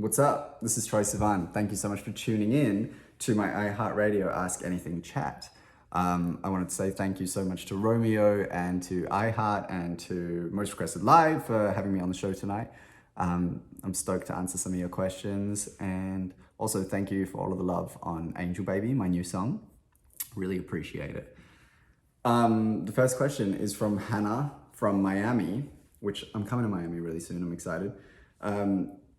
What's up? This is Troye Sivan. Thank you so much for tuning in to my iHeartRadio Ask Anything chat. I wanted to say thank you so much to Romeo and to iHeart and to Most Requested Live for having me on the show tonight. I'm stoked to answer some of your questions, and also thank you for all of the love on Angel Baby, my new song. Really appreciate it. The first question is from Hannah from Miami, which I'm coming to Miami really soon. I'm excited.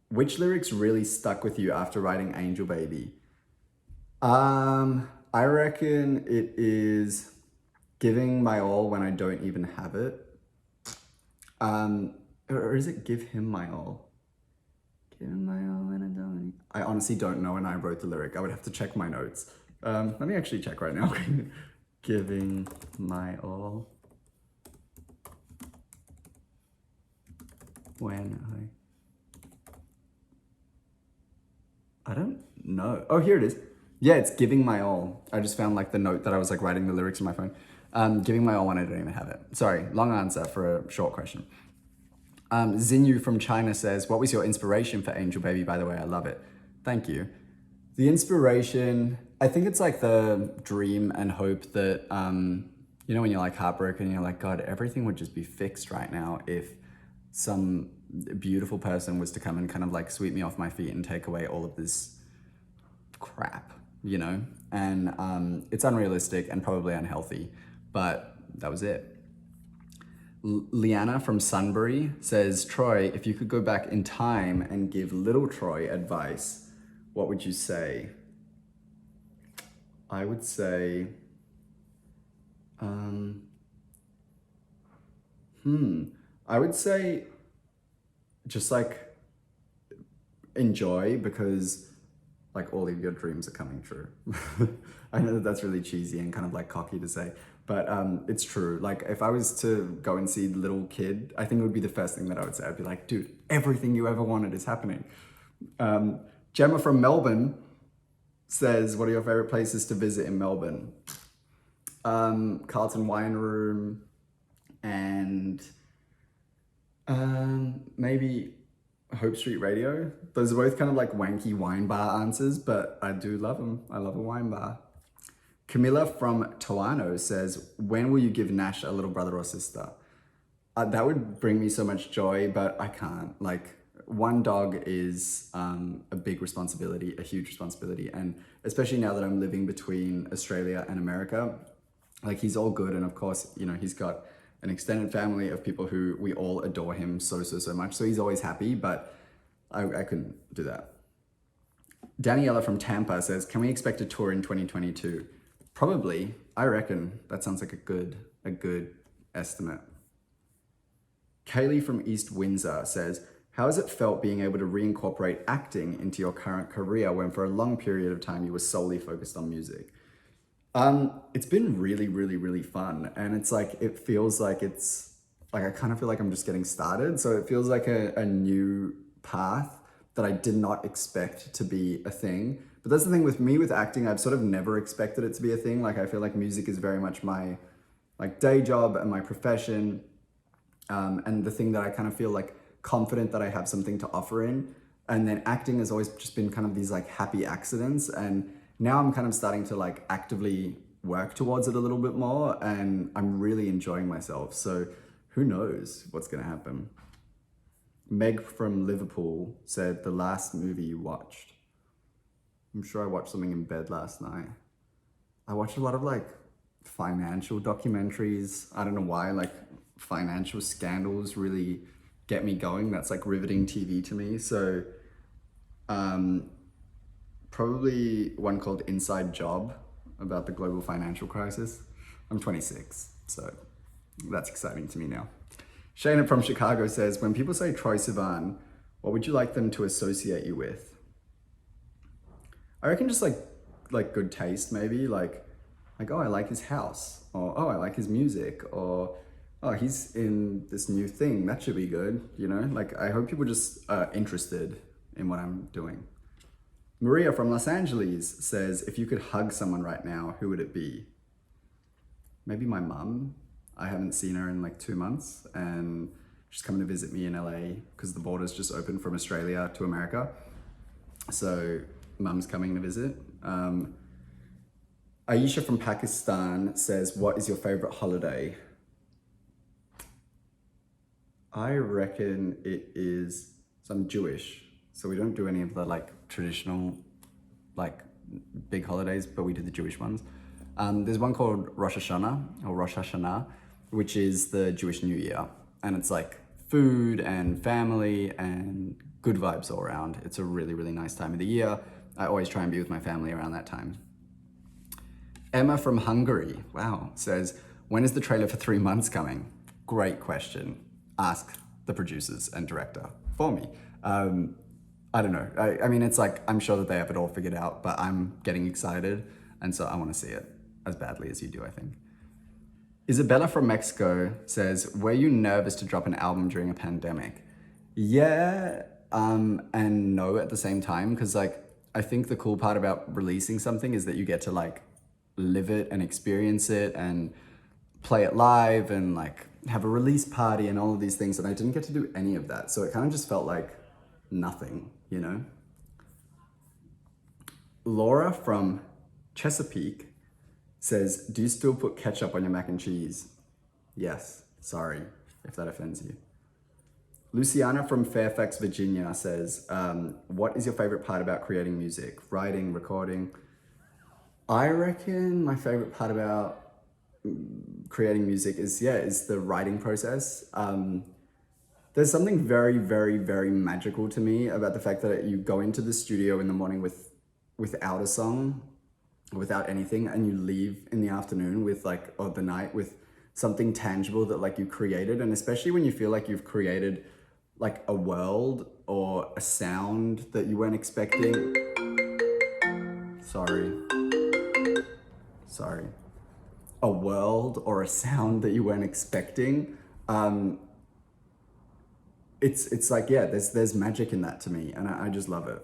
Which lyrics really stuck with you after writing Angel Baby? I reckon it is giving my all when I don't even have it. Or is it give him my all? Give him my all when I don't. I honestly don't know when I wrote the lyric. I would have to check my notes. Let me actually check right now. Giving my all when I don't know. Oh, here it is. Yeah, it's giving my all. I just found like the note that I was like writing the lyrics in my phone. Giving my all when I don't even have it. Sorry, long answer for a short question. Xinyu from China says, what was your inspiration for Angel Baby? By the way, I love it. Thank you. The inspiration, I think it's like the dream and hope that, you know, when you're like heartbroken, you're like, God, everything would just be fixed right now if some beautiful person was to come and kind of like sweep me off my feet and take away all of this crap, you know? And it's unrealistic and probably unhealthy, but that was it. Liana from Sunbury says, Troye, if you could go back in time and give little Troye advice, what would you say? I would say, I would say just like enjoy, because like all of your dreams are coming true. I know that that's really cheesy and kind of like cocky to say, but it's true. Like if I was to go and see the little kid, I think it would be the first thing that I would say. I'd be like, dude, everything you ever wanted is happening. Gemma from Melbourne says, what are your favorite places to visit in Melbourne? Carlton Wine Room and maybe Hope Street Radio. Those are both kind of like wanky wine bar answers, but I do love them. I love a wine bar. Camilla from Toano says, when will you give Nash a little brother or sister? That would bring me so much joy, but I can't. Like, one dog is a big responsibility, a huge responsibility. And especially now that I'm living between Australia and America, like he's all good. And of course, you know, he's got an extended family of people who we all adore him so much. So he's always happy, but I couldn't do that. Daniela from Tampa says, can we expect a tour in 2022? Probably. I reckon that sounds like a good estimate. Kaylee from East Windsor says, how has it felt being able to reincorporate acting into your current career when for a long period of time you were solely focused on music? It's been really fun. And it's like, it feels like it's like, I kind of feel like I'm just getting started. So it feels like a new path that I did not expect to be a thing. But that's the thing with me with acting, I've sort of never expected it to be a thing. Like I feel like music is very much my like day job and my profession. And the thing that I kind of feel like confident that I have something to offer in. And then acting has always just been kind of these like happy accidents. And now I'm kind of starting to like actively work towards it a little bit more, and I'm really enjoying myself. So who knows what's gonna happen. Meg from Liverpool said, the last movie you watched. I'm sure I watched something in bed last night. I watched a lot of like financial documentaries. I don't know why, like financial scandals really get me going. That's like riveting TV to me. So probably one called Inside Job about the global financial crisis. I'm 26, so that's exciting to me now. Shana from Chicago says, when people say Troye Sivan, what would you like them to associate you with? I reckon just like good taste, maybe like, oh, I like his house, or oh, I like his music, or oh, he's in this new thing, that should be good, you know? Like, I hope people just are interested in what I'm doing. Maria from Los Angeles says, if you could hug someone right now, who would it be? Maybe my mum. I haven't seen her in like 2 months, and she's coming to visit me in LA because the border's just opened from Australia to America. So mum's coming to visit. Aisha from Pakistan says, what is your favorite holiday? I reckon it is, so I'm Jewish, so we don't do any of the like traditional like big holidays, but we do the Jewish ones. There's one called Rosh Hashanah, which is the Jewish New Year. And it's like food and family and good vibes all around. It's a really, really nice time of the year. I always try and be with my family around that time. Emma from Hungary, wow, says, when is the trailer for 3 months coming? Great question. Ask the producers and director for me. I don't know. I mean, it's like, I'm sure that they have it all figured out, but I'm getting excited. And so I want to see it as badly as you do, I think. Isabella from Mexico says, were you nervous to drop an album during a pandemic? Yeah, and no at the same time. Because like, I think the cool part about releasing something is that you get to like live it and experience it and play it live and like have a release party and all of these things. And I didn't get to do any of that. So it kind of just felt like nothing, you know? Laura from Chesapeake says, do you still put ketchup on your mac and cheese? Yes, sorry if that offends you. Luciana from Fairfax, Virginia says, what is your favorite part about creating music? Writing, recording? I reckon my favorite part about creating music is the writing process. There's something very, very, very magical to me about the fact that you go into the studio in the morning without a song, without anything, and you leave in the afternoon with like, or the night with something tangible that like you created. And especially when you feel like you've created like a world or a sound that you weren't expecting. Sorry. A world or a sound that you weren't expecting. It's like, yeah, there's magic in that to me, and I just love it.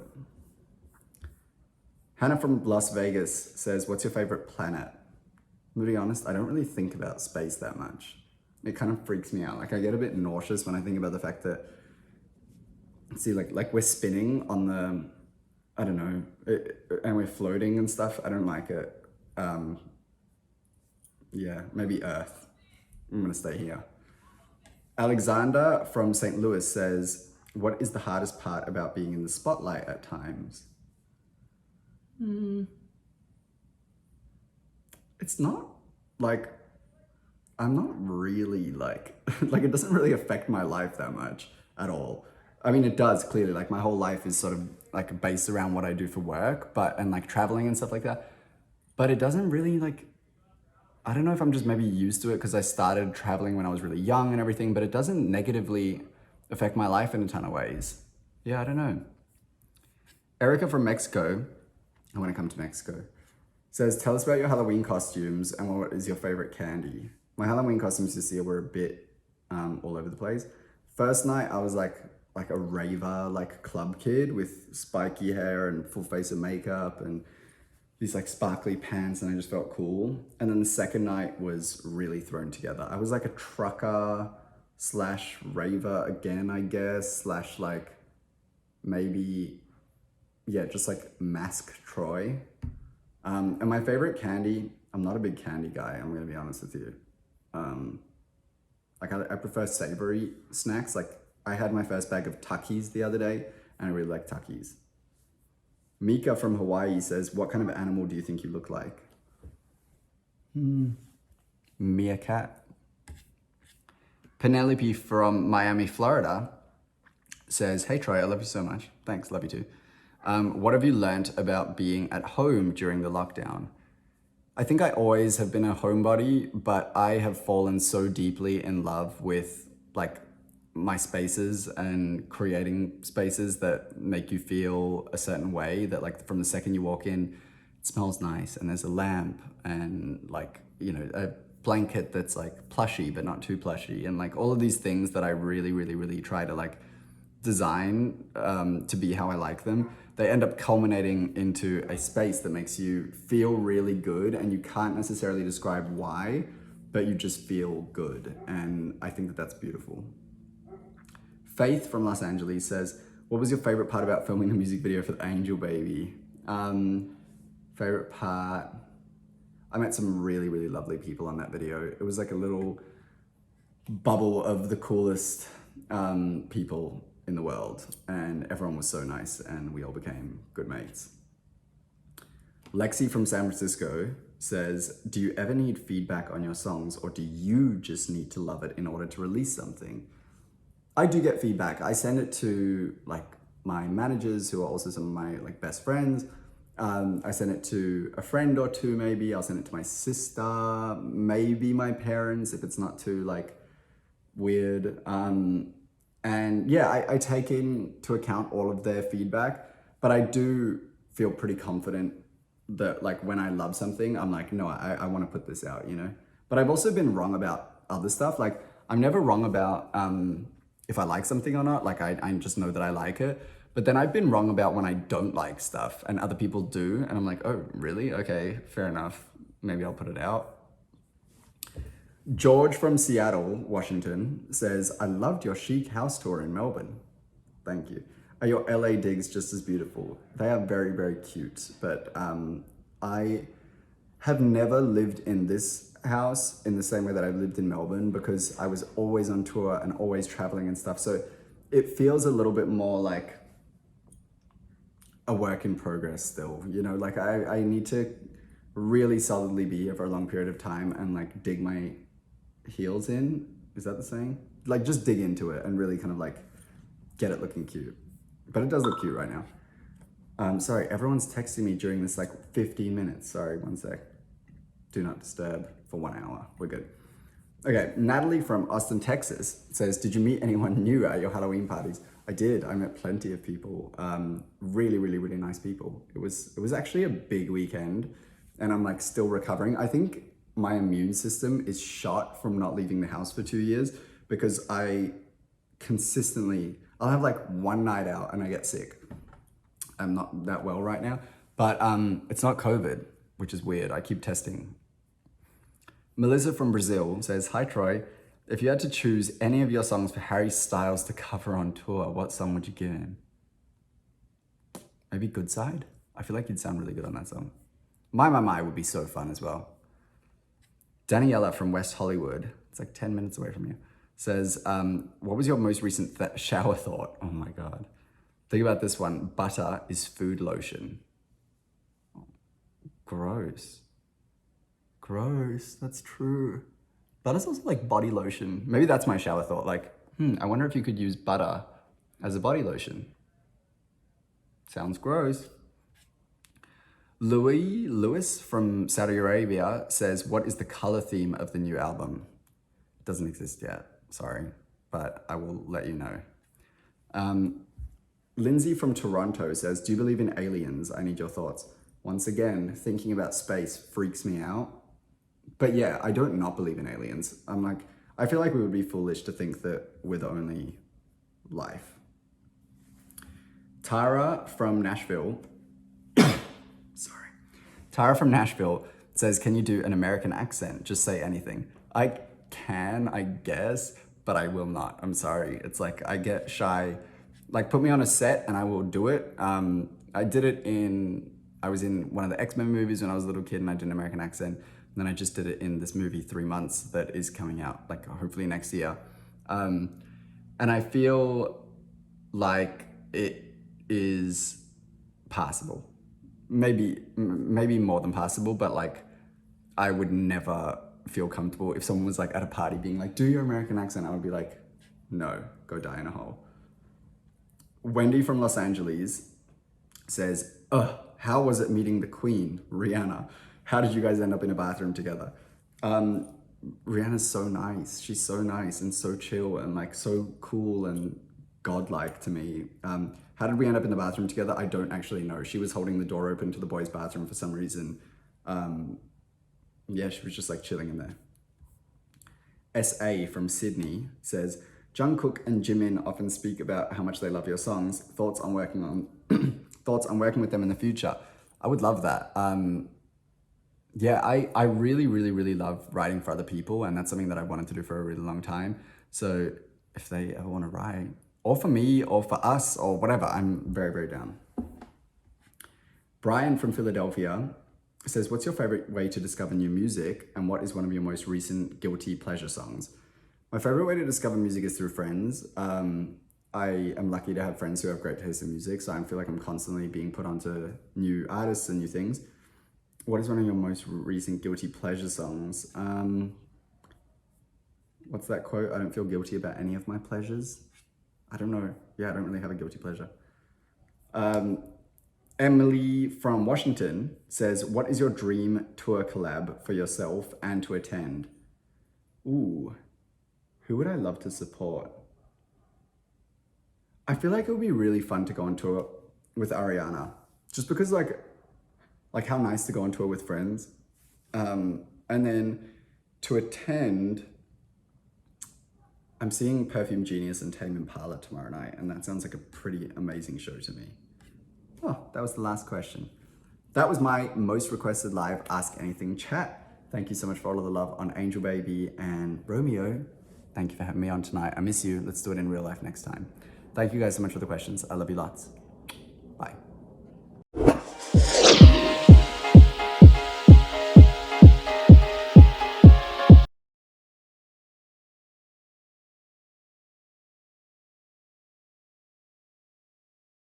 Hannah from Las Vegas says, what's your favorite planet? I'm gonna be honest, I don't really think about space that much. It kind of freaks me out. Like I get a bit nauseous when I think about the fact that, see, like we're spinning on the, I don't know, and we're floating and stuff. I don't like it. Yeah, maybe Earth. I'm gonna stay here. Alexander from St. Louis says, what is the hardest part about being in the spotlight at times? It's not like, I'm not really like, like it doesn't really affect my life that much at all. I mean, it does clearly, like my whole life is sort of like based around what I do for work, and like traveling and stuff like that. But it doesn't really like, I don't know if I'm just maybe used to it because I started traveling when I was really young and everything, but it doesn't negatively affect my life in a ton of ways. Yeah, I don't know. Erica from Mexico, I want to come to Mexico, says, tell us about your Halloween costumes and what is your favorite candy? My Halloween costumes this year were a bit all over the place. First night, I was like a raver, like club kid with spiky hair and full face of makeup and these like sparkly pants, and I just felt cool. And then the second night was really thrown together. I was like a trucker slash raver again, I guess, slash like maybe, yeah, just like mask Troy. And my favorite candy, I'm not a big candy guy, I'm gonna be honest with you. Like I prefer savory snacks. Like I had my first bag of Takis the other day and I really like Takis. Mika from Hawaii says, what kind of animal do you think you look like? Meerkat. Penelope from Miami, Florida says, hey Troy, I love you so much. Thanks, love you too. What have you learnt about being at home during the lockdown? I think I always have been a homebody, but I have fallen so deeply in love with like my spaces and creating spaces that make you feel a certain way, that like from the second you walk in, it smells nice and there's a lamp and like, you know, a blanket that's like plushy but not too plushy, and like all of these things that I really, really, really try to like design to be how I like them. They end up culminating into a space that makes you feel really good, and you can't necessarily describe why, but you just feel good. And I think that that's beautiful. Faith from Los Angeles says, What was your favorite part about filming the music video for the Angel Baby? Favorite part, I met some really, really lovely people on that video. It was like a little bubble of the coolest people in the world, and everyone was so nice, and we all became good mates. Lexi from San Francisco says, do you ever need feedback on your songs, or do you just need to love it in order to release something? I do get feedback. I send it to like my managers, who are also some of my like best friends. I send it to a friend or two, maybe. I'll send it to my sister, maybe my parents, if it's not too like weird. And yeah, I take into account all of their feedback, but I do feel pretty confident that like when I love something, I'm like, no, I want to put this out, you know? But I've also been wrong about other stuff. Like I'm never wrong about if I like something or not. Like I just know that I like it. But then I've been wrong about when I don't like stuff and other people do. And I'm like, oh, really? Okay, fair enough. Maybe I'll put it out. George from Seattle, Washington says, I loved your chic house tour in Melbourne. Thank you. Are your LA digs just as beautiful? They are very, very cute. But I have never lived in this house in the same way that I've lived in Melbourne, because I was always on tour and always traveling and stuff. So it feels a little bit more like a work in progress still, you know, like I need to really solidly be here for a long period of time and like dig my heels in. Is that the saying? Like just dig into it and really kind of like get it looking cute. But it does look cute right now. Sorry, everyone's texting me during this like 15 minutes. Sorry, one sec. Do not disturb for 1 hour. We're good. Okay, Natalie from Austin, Texas says, did you meet anyone new at your Halloween parties? I did. I met plenty of people. Really, really, really nice people. It was actually a big weekend, and I'm like still recovering. I think my immune system is shot from not leaving the house for 2 years, because I consistently, I'll have like one night out and I get sick. I'm not that well right now, but it's not COVID, which is weird. I keep testing. Melissa from Brazil says, hi Troy, if you had to choose any of your songs for Harry Styles to cover on tour, what song would you give him? Maybe Good Side? I feel like you'd sound really good on that song. My would be so fun as well. Daniela from West Hollywood, it's like 10 minutes away from you, says, what was your most recent shower thought? Oh my God. Think about this one. Butter is food lotion. Gross. Gross, that's true. Butter's also like body lotion. Maybe that's my shower thought. Like, I wonder if you could use butter as a body lotion. Sounds gross. Lewis from Saudi Arabia says, what is the color theme of the new album? It doesn't exist yet, sorry, but I will let you know. Lindsay from Toronto says, do you believe in aliens? I need your thoughts. Once again, thinking about space freaks me out. But yeah, I don't not believe in aliens. I'm like, I feel like we would be foolish to think that we're the only life. Tara from Nashville, Tara from Nashville says, can you do an American accent? Just say anything. I can, I guess, but I will not. I'm sorry. It's like, I get shy. Like put me on a set and I will do it. I did it I was in one of the X-Men movies when I was a little kid, and I did an American accent. And then I just did it in this movie 3 months that is coming out like hopefully next year. And I feel like it is passable. Maybe more than passable, but like I would never feel comfortable if someone was like at a party being like, do your American accent. I would be like, no, go die in a hole. Wendy from Los Angeles says, how was it meeting the Queen, Rihanna? How did you guys end up in a bathroom together? Rihanna's so nice. She's so nice and so chill and like so cool and godlike to me. How did we end up in the bathroom together? I don't actually know. She was holding the door open to the boys' bathroom for some reason. Yeah, she was just like chilling in there. SA from Sydney says, Jungkook and Jimin often speak about how much they love your songs. Thoughts on working with them in the future? I would love that. Yeah, I really, really, really love writing for other people, and that's something that I wanted to do for a really long time. So if they ever want to write, or for me, or for us, or whatever. I'm very, very down. Brian from Philadelphia says, what's your favorite way to discover new music, and what is one of your most recent guilty pleasure songs? My favorite way to discover music is through friends. I am lucky to have friends who have great taste in music, so I feel like I'm constantly being put onto new artists and new things. What is one of your most recent guilty pleasure songs? What's that quote? I don't feel guilty about any of my pleasures. I don't know. Yeah, I don't really have a guilty pleasure. Emily from Washington says, what is your dream tour collab for yourself and to attend? Ooh, who would I love to support? I feel like it would be really fun to go on tour with Ariana, just because like how nice to go on tour with friends. And then to attend, I'm seeing Perfume Genius and Tame Impala tomorrow night, and that sounds like a pretty amazing show to me. Oh, that was the last question. That was my most requested live Ask Anything chat. Thank you so much for all of the love on Angel Baby and Romeo. Thank you for having me on tonight. I miss you. Let's do it in real life next time. Thank you guys so much for the questions. I love you lots. Bye.